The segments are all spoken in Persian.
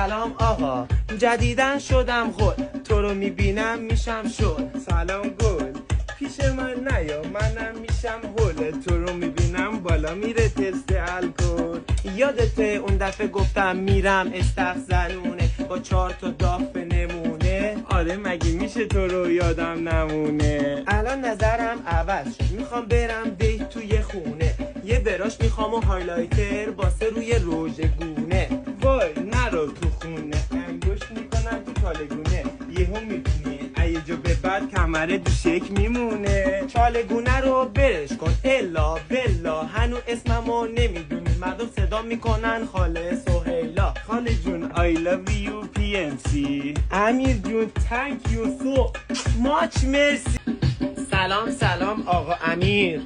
سلام آقا، جدیدن شدم خود، تو رو میبینم میشم شد. سلام گل، پیش من نیا منم میشم هول، تو رو میبینم بالا میره تست الکل. یادته اون دفعه گفتم میرم استخزنونه با 4 تا داف نمونه؟ آره مگه میشه تو رو یادم نمونه. الان نظرم عوض شد، میخوام برم دیت توی خونه، یه براش میخوام و هایلایتر باسه روی روژ گونه. وای نرو تو خونه، انگوش میکنم تو تالگونه، یهو میبینی ایه جو به بعد کمره دو شک میمونه. چالگونه رو برش کن الا بلا، هنو اسممو نمیدونی، مردم صدا میکنن خاله سهیلا. خاله جون I love you PNC. امیر جون thank you so much مرسی. سلام آقا امیر.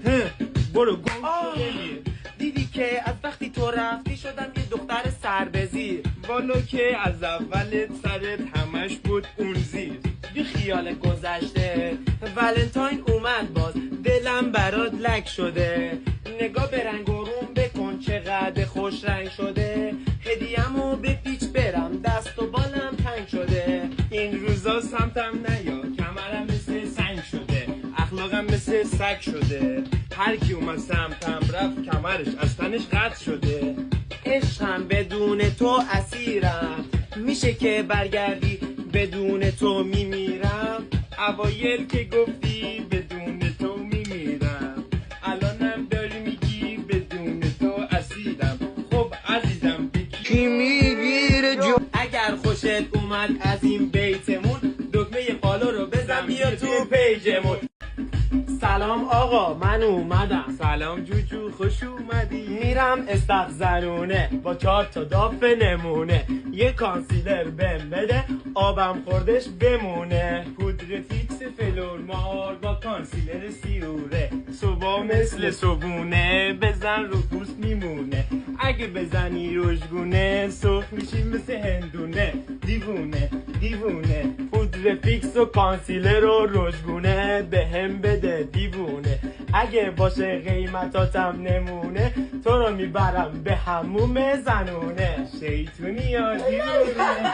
برو گم شو بمیر. دیدی که از وقتی تو رفتی شدم یه دختر سربزیر. والا که از اولت سرت همش بود اون زیر. بی خیال گذشته ولنتاین اومد باز، دلم برات لک شده، نگاه به رنگ و روم بکن چقدر خوش رنگ شده، هدیه‌مو به پیچ برم دست و بالم تنگ شده. این روزا سمتم نیا، کمرم مثل سنگ شده، اخلاقم مثل سگ شده، هر کی اومد سمتم رفت کمرش از تنش قطع شده. عشقم بدون تو اسیرم، میشه که برگردی بدون تو میمیرم. اوایل که گفتی بدون تو میمیرم، الانم داری میگی بدون تو اسیرم. خب عزیزم کی میگیره جو؟ اگر خوشت اومد از این بیتمون، دکمه فالو رو بزن بیا تو پیجمون. سلام آقا من اومدم. سلام جوجو خوش اومدی. میرم استخزنونه با 4 تا داف نمونه، یه کانسیلر بهم بده آبم خوردش بمونه. پودر فیکس فلور مار با کانسیلر سیروره، صبح مثل صبونه بزن رو پوست میمونه، اگه بزنی روشگونه سرخ میشی مثل هندونه. دیوونه دیوونه، پودر فیکس و کانسیلر و روشگونه بهم بده دیوونه، اگه باشه قیمتاتم نمونه تو رو میبرم به حموم زنونه. شیطونی یا دیوونه.